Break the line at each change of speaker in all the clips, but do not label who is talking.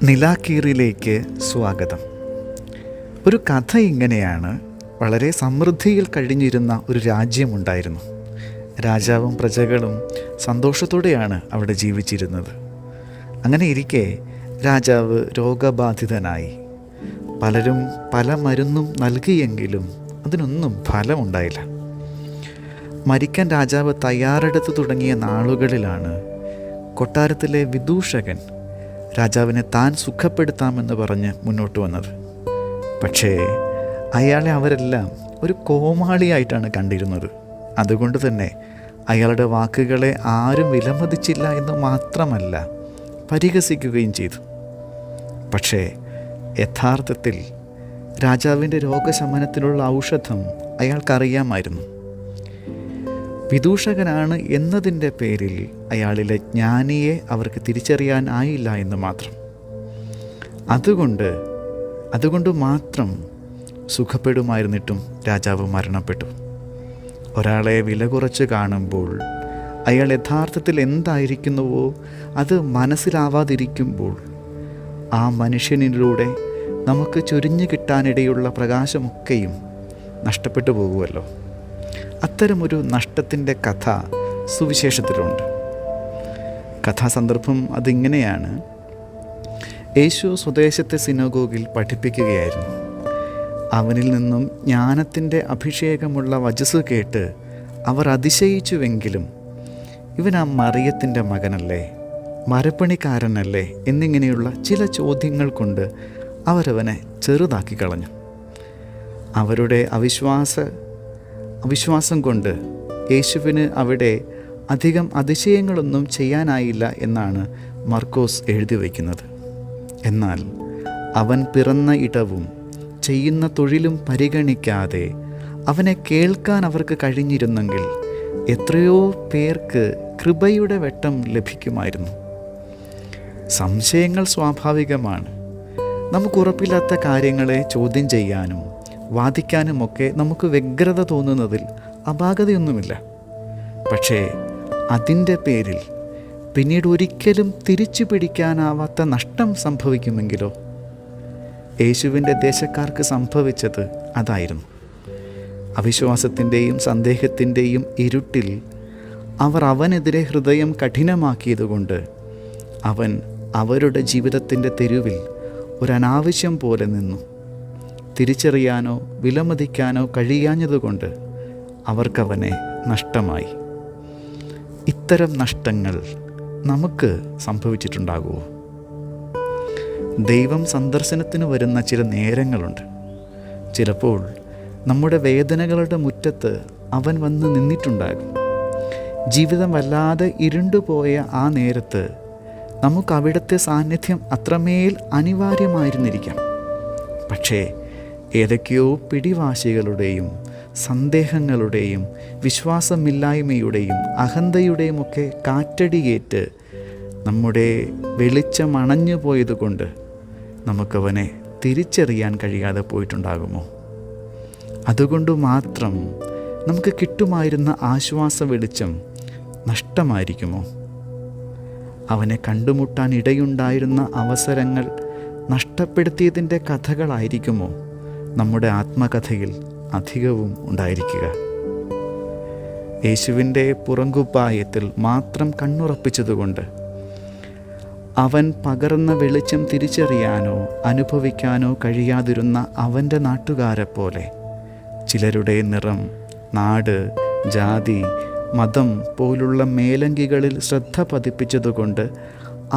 നിലാക്കീറിലേക്ക് സ്വാഗതം. ഒരു കഥ ഇങ്ങനെയാണ്. വളരെ സമൃദ്ധിയിൽ കഴിഞ്ഞിരുന്ന ഒരു രാജ്യമുണ്ടായിരുന്നു. രാജാവും പ്രജകളും സന്തോഷത്തോടെയാണ് അവിടെ ജീവിച്ചിരുന്നത്. അങ്ങനെ ഇരിക്കെ രാജാവ് രോഗബാധിതനായി. പലരും പല മരുന്നും നൽകിയെങ്കിലും അതിനൊന്നും ഫലമുണ്ടായില്ല. മരിക്കാൻ രാജാവ് തയ്യാറെടുത്ത് തുടങ്ങിയ നാളുകളിലാണ് കൊട്ടാരത്തിലെ വിദൂഷകൻ രാജാവിനെ താൻ സുഖപ്പെടുത്താമെന്ന് പറഞ്ഞ് മുന്നോട്ട് വന്നത്. പക്ഷേ അയാളെ അവരെല്ലാം ഒരു കോമാളിയായിട്ടാണ് കണ്ടിരുന്നത്. അതുകൊണ്ട് തന്നെ അയാളുടെ വാക്കുകളെ ആരും വിലമതിച്ചില്ല എന്ന് മാത്രമല്ല, പരിഹസിക്കുകയും ചെയ്തു. പക്ഷേ യഥാർത്ഥത്തിൽ രാജാവിൻ്റെ രോഗശമനത്തിനുള്ള ഔഷധം അയാൾക്കറിയാമായിരുന്നു. വിദൂഷകനാണ് എന്നതിൻ്റെ പേരിൽ അയാളിലെ ജ്ഞാനിയെ അവർക്ക് തിരിച്ചറിയാനായില്ല എന്ന് മാത്രം. അതുകൊണ്ട് മാത്രം സുഖപ്പെടുമായിരുന്നിട്ടും രാജാവ് മരണപ്പെട്ടു. ഒരാളെ വില കുറച്ച് കാണുമ്പോൾ, അയാൾ യഥാർത്ഥത്തിൽ എന്തായിരിക്കുന്നുവോ അത് മനസ്സിലാവാതിരിക്കുമ്പോൾ, ആ മനുഷ്യനിലൂടെ നമുക്ക് ചൊരിഞ്ഞു കിട്ടാനിടയുള്ള പ്രകാശമൊക്കെയും നഷ്ടപ്പെട്ടു പോകുമല്ലോ. അത്തരമൊരു നഷ്ടത്തിൻ്റെ കഥ സുവിശേഷത്തിലുണ്ട്. കഥാസന്ദർഭം അതിങ്ങനെയാണ്. യേശു സ്വദേശത്തെ സിനഗോഗിൽ പഠിപ്പിക്കുകയായിരുന്നു. അവനിൽ നിന്നും ജ്ഞാനത്തിൻ്റെ അഭിഷേകമുള്ള വചസ്സ് കേട്ട് അവർ അതിശയിച്ചുവെങ്കിലും, ഇവൻ ആ മറിയത്തിൻ്റെ മകനല്ലേ, മരപ്പണിക്കാരനല്ലേ എന്നിങ്ങനെയുള്ള ചില ചോദ്യങ്ങൾ കൊണ്ട് അവരവനെ ചെറുതാക്കി കളഞ്ഞു. അവരുടെ അവിശ്വാസം കൊണ്ട് യേശുവിന് അവിടെ അധികം അതിശയങ്ങളൊന്നും ചെയ്യാനായില്ല എന്നാണ് മർക്കോസ് എഴുതി വയ്ക്കുന്നത്. എന്നാൽ അവൻ പിറന്ന ഇടവും ചെയ്യുന്ന തൊഴിലും പരിഗണിക്കാതെ അവനെ കേൾക്കാൻ അവർക്ക് കഴിഞ്ഞിരുന്നെങ്കിൽ എത്രയോ പേർക്ക് കൃപയുടെ വെട്ടം ലഭിക്കുമായിരുന്നു. സംശയങ്ങൾ സ്വാഭാവികമാണ്. നമുക്കുറപ്പില്ലാത്ത കാര്യങ്ങളെ ചോദ്യം ചെയ്യാനും വാദിക്കാനുമൊക്കെ നമുക്ക് വ്യഗ്രത തോന്നുന്നതിൽ അപാകതയൊന്നുമില്ല. പക്ഷേ അതിൻ്റെ പേരിൽ പിന്നീട് ഒരിക്കലും തിരിച്ചു പിടിക്കാനാവാത്ത നഷ്ടം സംഭവിക്കുമെങ്കിലോ? യേശുവിൻ്റെ ദേശക്കാർക്ക് സംഭവിച്ചത് അതായിരുന്നു. അവിശ്വാസത്തിൻ്റെയും സന്ദേഹത്തിൻ്റെയും ഇരുട്ടിൽ അവർ അവനെതിരെ ഹൃദയം കഠിനമാക്കിയതുകൊണ്ട് അവൻ അവരുടെ ജീവിതത്തിൻ്റെ തെരുവിൽ ഒരനാവശ്യം പോലെ നിന്നു. തിരിച്ചറിയാനോ വിലമതിക്കാനോ കഴിയാഞ്ഞതുകൊണ്ട് അവർക്കവനെ നഷ്ടമായി. ഇത്തരം നഷ്ടങ്ങൾ നമുക്ക് സംഭവിച്ചിട്ടുണ്ടാകുമോ? ദൈവം സന്ദർശനത്തിന് വരുന്ന ചില നേരങ്ങളുണ്ട്. ചിലപ്പോൾ നമ്മുടെ വേദനകളുടെ മുറ്റത്ത് അവൻ വന്ന് നിന്നിട്ടുണ്ടാകും. ജീവിതം വല്ലാതെ ഇരുണ്ടുപോയ ആ നേരത്ത് നമുക്ക് അവിടുത്തെ സാന്നിധ്യം അത്രമേൽ അനിവാര്യമായിരുന്നിരിക്കാം. പക്ഷേ ഏതൊക്കെയോ പിടിവാശികളുടെയും സന്ദേഹങ്ങളുടെയും വിശ്വാസമില്ലായ്മയുടെയും അഹന്തയുടെയും ഒക്കെ കാറ്റടിയേറ്റ് നമ്മുടെ വെളിച്ചം അണഞ്ഞു പോയതുകൊണ്ട് നമുക്കവനെ തിരിച്ചറിയാൻ കഴിയാതെ പോയിട്ടുണ്ടാകുമോ? അതുകൊണ്ട് മാത്രം നമുക്ക് കിട്ടുമായിരുന്ന ആശ്വാസ വെളിച്ചം നഷ്ടമായിരിക്കുമോ? അവനെ കണ്ടുമുട്ടാൻ ഇടയുണ്ടായിരുന്ന അവസരങ്ങൾ നഷ്ടപ്പെടുത്തിയതിൻ്റെ കഥകളായിരിക്കുമോ നമ്മുടെ ആത്മകഥയിൽ അധികവും ഉണ്ടായിരിക്കുക? യേശുവിൻ്റെ പുറങ്കുപ്പായത്തിൽ മാത്രം കണ്ണുറപ്പിച്ചതുകൊണ്ട് അവൻ പകർന്ന വെളിച്ചം തിരിച്ചറിയാനോ അനുഭവിക്കാനോ കഴിയാതിരുന്ന അവൻ്റെ നാട്ടുകാരെ പോലെ ചിലരുടെ നിറം, നാട്, ജാതി, മതം പോലുള്ള മേലങ്കികളിൽ ശ്രദ്ധ പതിപ്പിച്ചതുകൊണ്ട്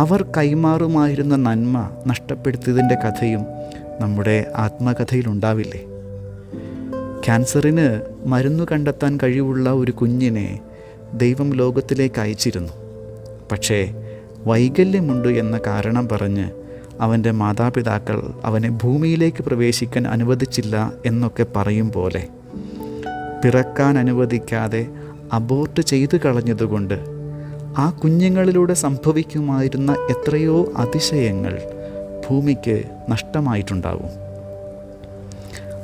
അവർ കൈമാറുമായിരുന്ന നന്മ നഷ്ടപ്പെടുത്തിയതിൻ്റെ കഥയും നമ്മുടെ ആത്മകഥയിലുണ്ടാവില്ലേ? ക്യാൻസറിന് മരുന്ന് കണ്ടെത്താൻ കഴിവുള്ള ഒരു കുഞ്ഞിനെ ദൈവം ലോകത്തിലേക്ക് അയച്ചിരുന്നു. പക്ഷേ വൈകല്യമുണ്ട് എന്ന കാരണം പറഞ്ഞ് അവൻ്റെ മാതാപിതാക്കൾ അവനെ ഭൂമിയിലേക്ക് പ്രവേശിക്കാൻ അനുവദിച്ചില്ല എന്നൊക്കെ പറയും പോലെ, പിറക്കാൻ അനുവദിക്കാതെ അബോർട്ട് ചെയ്തു കളഞ്ഞതുകൊണ്ട് ആ കുഞ്ഞുങ്ങളിലൂടെ സംഭവിക്കുമായിരുന്ന എത്രയോ അതിശയങ്ങൾ ഭൂമിക്ക് നഷ്ടമായിട്ടുണ്ടാവും.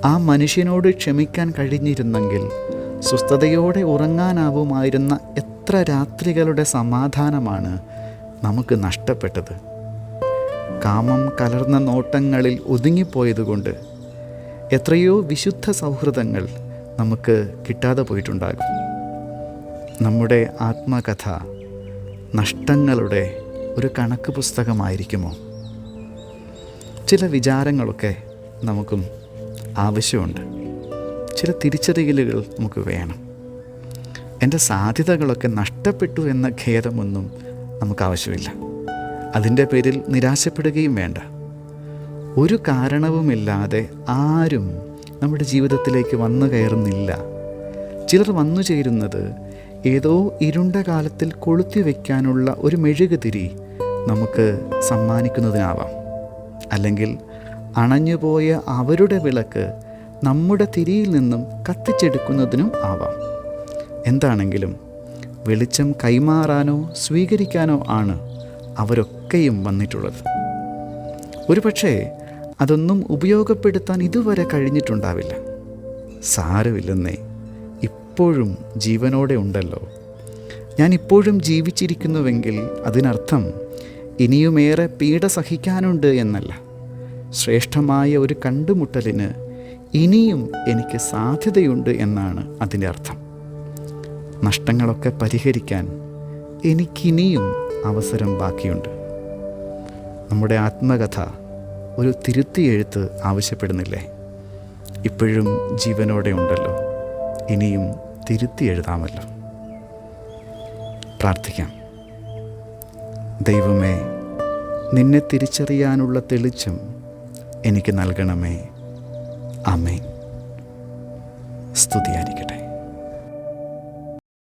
ആ മനുഷ്യനോട് ക്ഷമിക്കാൻ കഴിഞ്ഞിരുന്നെങ്കിൽ സ്വസ്ഥതയോടെ ഉറങ്ങാനാവുമായിരുന്ന എത്ര രാത്രികളുടെ സമാധാനമാണ് നമുക്ക് നഷ്ടപ്പെട്ടത്. കാമം കലർന്ന നോട്ടങ്ങളിൽ ഒതുങ്ങിപ്പോയതുകൊണ്ട് എത്രയോ വിശുദ്ധ സൗഹൃദങ്ങൾ നമുക്ക് കിട്ടാതെ പോയിട്ടുണ്ടാകും. നമ്മുടെ ആത്മകഥ നഷ്ടങ്ങളുടെ ഒരു കണക്ക് പുസ്തകമായിരിക്കുമോ? ചില വിചാരങ്ങളൊക്കെ നമുക്കും ആവശ്യമുണ്ട്. ചില തിരിച്ചറിയലുകൾ നമുക്ക് വേണം. എൻ്റെ സാധ്യതകളൊക്കെ നഷ്ടപ്പെട്ടു എന്ന ഖേദമൊന്നും നമുക്ക് ആവശ്യമില്ല. അതിൻ്റെ പേരിൽ നിരാശപ്പെടുകയും വേണ്ട. ഒരു കാരണവുമില്ലാതെ ആരും നമ്മുടെ ജീവിതത്തിലേക്ക് വന്നു കയറുന്നില്ല. ചിലർ വന്നു ചേരുന്നത് ഏതോ ഇരുണ്ട കാലത്തിൽ കൊളുത്തി വയ്ക്കാനുള്ള ഒരു മെഴുകുതിരി നമുക്ക് സമ്മാനിക്കുന്നതിനാവാം. അല്ലെങ്കിൽ അണഞ്ഞുപോയ അവരുടെ വിളക്ക് നമ്മുടെ തിരിയിൽ നിന്നും കത്തിച്ചെടുക്കുന്നതിനും ആവാം. എന്താണെങ്കിലും വെളിച്ചം കൈമാറാനോ സ്വീകരിക്കാനോ ആണ് അവരൊക്കെയും വന്നിട്ടുള്ളത്. ഒരുപക്ഷേ അതൊന്നും ഉപയോഗപ്പെടുത്താൻ ഇതുവരെ കഴിഞ്ഞിട്ടുണ്ടാവില്ല. സാരമില്ലെന്നേ, ഇപ്പോഴും ജീവനോടെ ഉണ്ടല്ലോ. ഞാൻ ഇപ്പോഴും ജീവിച്ചിരിക്കുന്നുവെങ്കിൽ അതിനർത്ഥം ഇനിയുമേറെ പീഡ സഹിക്കാനുണ്ട് എന്നല്ല. ശ്രേഷ്ഠമായ ഒരു കണ്ടുമുട്ടലിന് ഇനിയും എനിക്ക് സാധ്യതയുണ്ട് എന്നാണ് അതിൻ്റെ അർത്ഥം. നഷ്ടങ്ങളൊക്കെ പരിഹരിക്കാൻ എനിക്കിനിയും അവസരം ബാക്കിയുണ്ട്. നമ്മുടെ ആത്മകഥ ഒരു തിരുത്തിയെഴുത്ത് ആവശ്യപ്പെടുന്നില്ലേ? ഇപ്പോഴും ജീവനോടെ ഉണ്ടല്ലോ, ഇനിയും തിരുത്തി എഴുതാമല്ലോ. പ്രാർത്ഥിക്കാം. ദൈവമേ, നിന്നെ തിരിച്ചറിയാനുള്ള തെളിച്ചം എനിക്ക് നൽകണമേ. ആമേൻ. സ്തുതിയായിരിക്കട്ടെ.